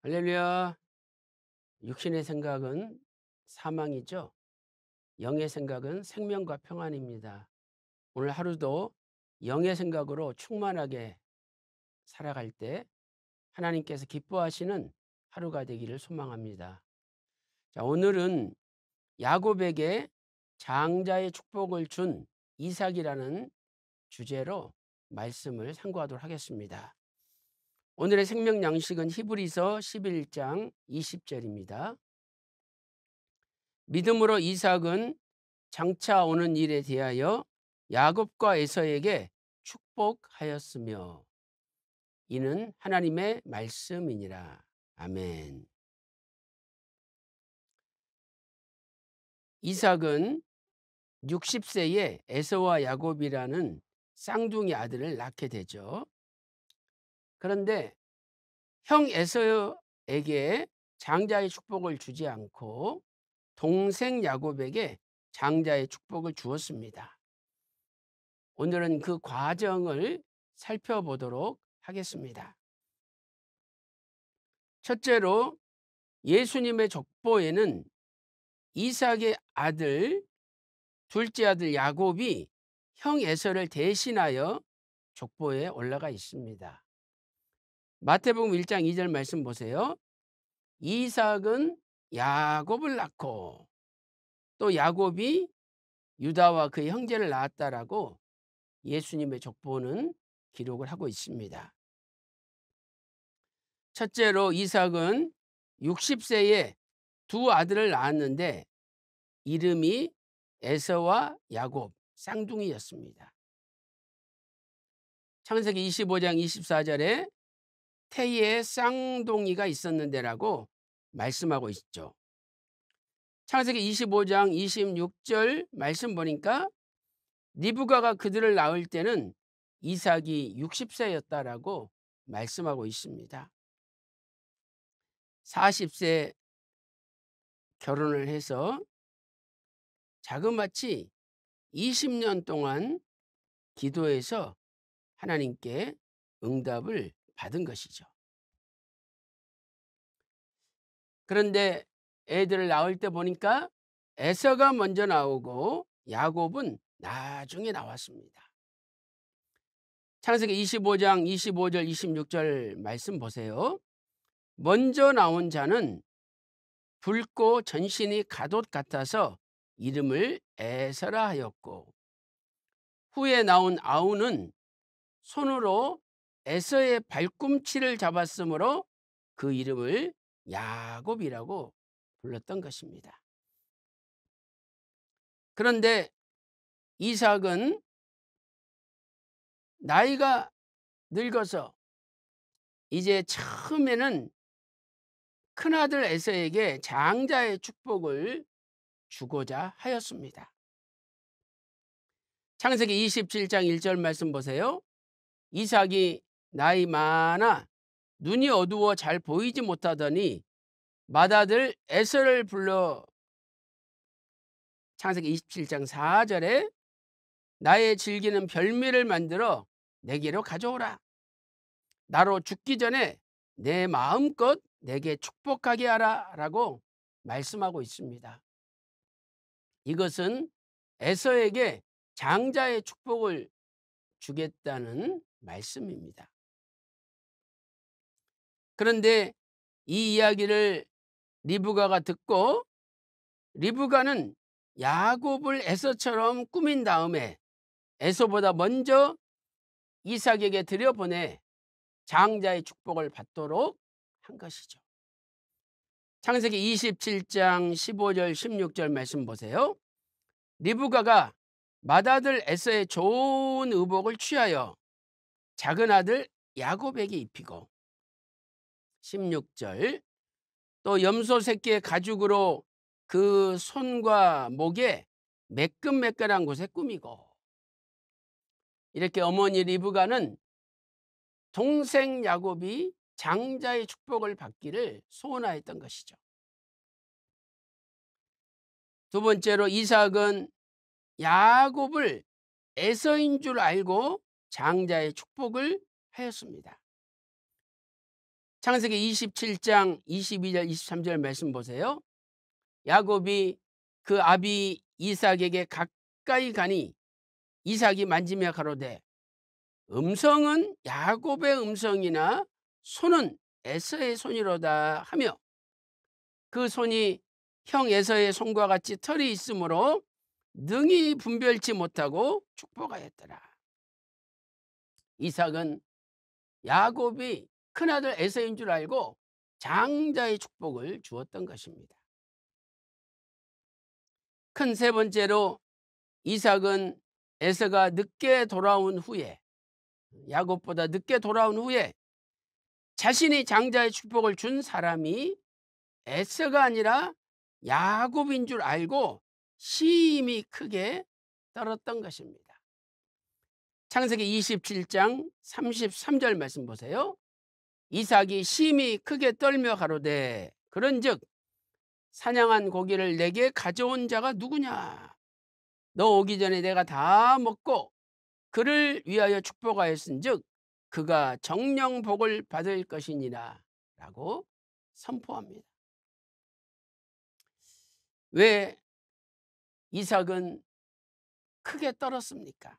할렐루야. 육신의 생각은 사망이죠. 영의 생각은 생명과 평안입니다. 오늘 하루도 영의 생각으로 충만하게 살아갈 때 하나님께서 기뻐하시는 하루가 되기를 소망합니다. 자, 오늘은 야곱에게 장자의 축복을 준 이삭이라는 주제로 말씀을 상고하도록 하겠습니다. 오늘의 생명 양식은 히브리서 11장 20절입니다. 믿음으로 이삭은 장차 오는 일에 대하여 야곱과 에서에게 축복하였으며 이는 하나님의 말씀이니라. 아멘. 이삭은 60세에 에서와 야곱이라는 쌍둥이 아들을 낳게 되죠. 그런데 형 에서에게 장자의 축복을 주지 않고 동생 야곱에게 장자의 축복을 주었습니다. 오늘은 그 과정을 살펴보도록 하겠습니다. 첫째로 예수님의 족보에는 이삭의 아들, 둘째 아들 야곱이 형 에서를 대신하여 족보에 올라가 있습니다. 마태복음 1장 2절 말씀 보세요. 이삭은 야곱을 낳고 또 야곱이 유다와 그의 형제를 낳았다라고 예수님의 족보는 기록을 하고 있습니다. 첫째로 이삭은 60세에 두 아들을 낳았는데 이름이 에서와 야곱 쌍둥이였습니다. 창세기 25장 24절에 태에 쌍둥이가 있었는데라고 말씀하고 있죠. 창세기 25장 26절 말씀 보니까 리브가가 그들을 낳을 때는 이삭이 60세였다라고 말씀하고 있습니다. 40세 결혼을 해서 자그마치 20년 동안 기도해서 하나님께 응답을 받은 것이죠. 그런데 애들을 낳을 때 보니까 에서가 먼저 나오고 야곱은 나중에 나왔습니다. 창세기 25장 25절 26절 말씀 보세요. 먼저 나온 자는 붉고 전신이 갓옷 같아서 이름을 에서라 하였고 후에 나온 아우는 손으로 에서의 발꿈치를 잡았으므로 그 이름을 야곱이라고 불렀던 것입니다. 그런데 이삭은 나이가 늙어서 이제 처음에는 큰아들 에서에게 장자의 축복을 주고자 하였습니다. 창세기 27장 1절 말씀 보세요. 이삭이 나이 많아 눈이 어두워 잘 보이지 못하더니 맏아들 에서를 불러 창세기 27장 4절에 나의 즐기는 별미를 만들어 내게로 가져오라. 나로 죽기 전에 내 마음껏 내게 축복하게 하라 라고 말씀하고 있습니다. 이것은 에서에게 장자의 축복을 주겠다는 말씀입니다. 그런데 이 이야기를 리브가가 듣고 리브가는 야곱을 에서처럼 꾸민 다음에 에서보다 먼저 이삭에게 들여보내 장자의 축복을 받도록 한 것이죠. 창세기 27장 15절 16절 말씀 보세요. 리브가가 맏아들 에서의 좋은 의복을 취하여 작은 아들 야곱에게 입히고 16절 또 염소 새끼의 가죽으로 그 손과 목에 매끈매끈한 곳에 꾸미고 이렇게 어머니 리브가는 동생 야곱이 장자의 축복을 받기를 소원하였던 것이죠. 두 번째로 이삭은 야곱을 에서인 줄 알고 장자의 축복을 하였습니다. 창세기 27장 22절 23절 말씀 보세요. 야곱이 그 아비 이삭에게 가까이 가니 이삭이 만지며 가로되 음성은 야곱의 음성이나 손은 에서의 손이로다 하며 그 손이 형 에서의 손과 같이 털이 있으므로 능히 분별치 못하고 축복하였더라. 이삭은 야곱이 큰아들 에서인 줄 알고 장자의 축복을 주었던 것입니다. 큰 세 번째로 이삭은 에서가 늦게 돌아온 후에, 야곱보다 늦게 돌아온 후에 자신이 장자의 축복을 준 사람이 에서가 아니라 야곱인 줄 알고 심히 크게 떨었던 것입니다. 창세기 27장 33절 말씀 보세요. 이삭이 심히 크게 떨며 가로되 그런즉 사냥한 고기를 내게 가져온 자가 누구냐? 너 오기 전에 내가 다 먹고 그를 위하여 축복하였은즉 그가 정령 복을 받을 것이니라 라고 선포합니다. 왜 이삭은 크게 떨었습니까?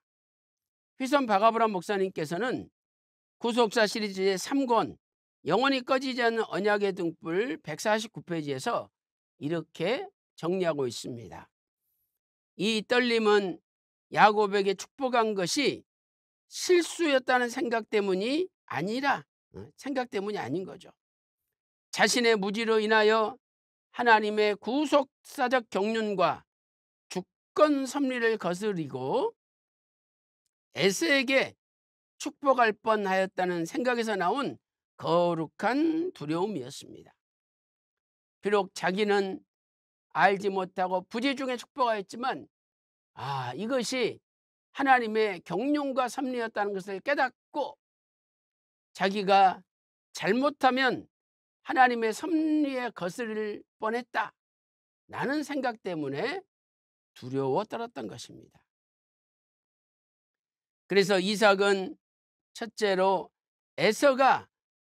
휘선 박아브람 목사님께서는 구속사 시리즈의 3권 영원히 꺼지지 않는 언약의 등불 149페이지에서 이렇게 정리하고 있습니다. 이 떨림은 야곱에게 축복한 것이 실수였다는 생각 때문이 아닌 거죠. 자신의 무지로 인하여 하나님의 구속사적 경륜과 주권 섭리를 거스리고 에서에게 축복할 뻔하였다는 생각에서 나온 거룩한 두려움이었습니다. 비록 자기는 알지 못하고 부재 중에 축복하였지만 이것이 하나님의 경륜과 섭리였다는 것을 깨닫고 자기가 잘못하면 하나님의 섭리에 거스릴 뻔했다 라는 생각 때문에 두려워 떨었던 것입니다. 그래서 이삭은 첫째로 에서가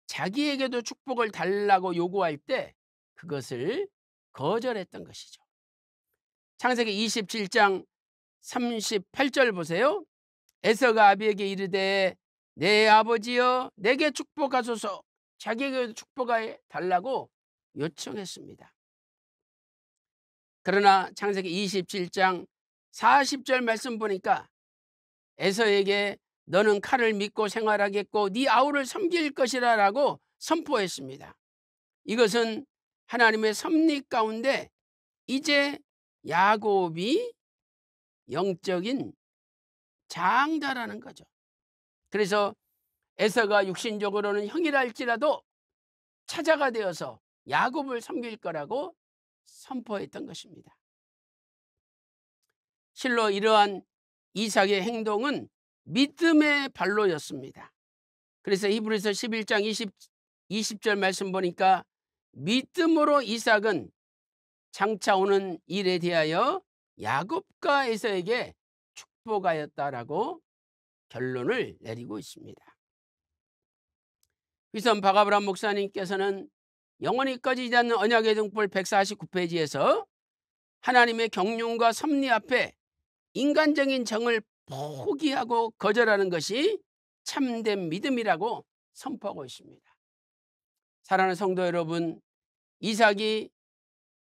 자기에게도 축복을 달라고 요구할 때 그것을 거절했던 것이죠. 창세기 27장 38절 보세요. 에서가 아비에게 이르되 내 아버지여 내게 축복하소서. 자기에게도 축복해 달라고 요청했습니다. 그러나 창세기 27장 40절 말씀 보니까 에서에게 너는 칼을 믿고 생활하겠고 네 아우를 섬길 것이라 라고 선포했습니다. 이것은 하나님의 섭리 가운데 이제 야곱이 영적인 장자라는 거죠. 그래서 에서가 육신적으로는 형이라 할지라도 차자가 되어서 야곱을 섬길 거라고 선포했던 것입니다. 실로 이러한 이삭의 행동은 믿음의 발로였습니다. 그래서 히브리서 11장 20절 말씀 보니까 믿음으로 이삭은 장차 오는 일에 대하여 야곱과 에서에게 축복하였다라고 결론을 내리고 있습니다. 휘선 박아브람 목사님께서는 영원히 꺼지지 않는 언약의 등불 149페이지에서 하나님의 경륜과 섭리 앞에 인간적인 정을 포기하고 거절하는 것이 참된 믿음이라고 선포하고 있습니다. 사랑하는 성도 여러분, 이삭이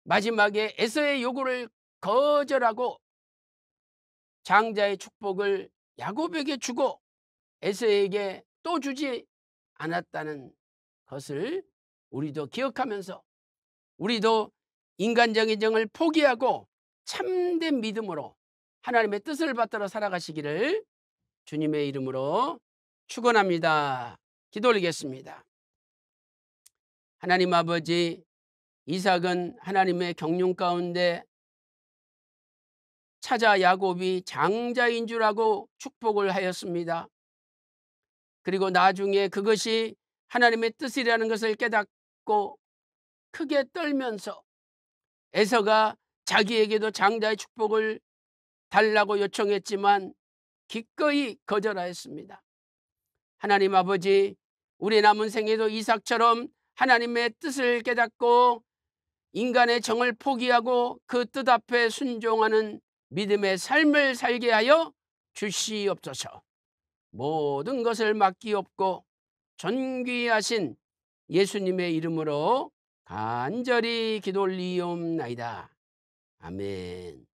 마지막에 에서의 요구를 거절하고 장자의 축복을 야곱에게 주고 에서에게 또 주지 않았다는 것을 우리도 기억하면서 우리도 인간적인 정을 포기하고 참된 믿음으로 하나님의 뜻을 받들어 살아가시기를 주님의 이름으로 축원합니다. 기도 올리겠습니다. 하나님 아버지, 이삭은 하나님의 경륜 가운데 차자 야곱이 장자인 줄 알고 축복을 하였습니다. 그리고 나중에 그것이 하나님의 뜻이라는 것을 깨닫고 크게 떨면서 에서가 자기에게도 장자의 축복을 달라고 요청했지만 기꺼이 거절하였습니다. 하나님 아버지, 우리 남은 생에도 이삭처럼 하나님의 뜻을 깨닫고 인간의 정을 포기하고 그 뜻 앞에 순종하는 믿음의 삶을 살게 하여 주시옵소서. 모든 것을 맡기옵고 존귀하신 예수님의 이름으로 간절히 기도 올리옵나이다. 아멘.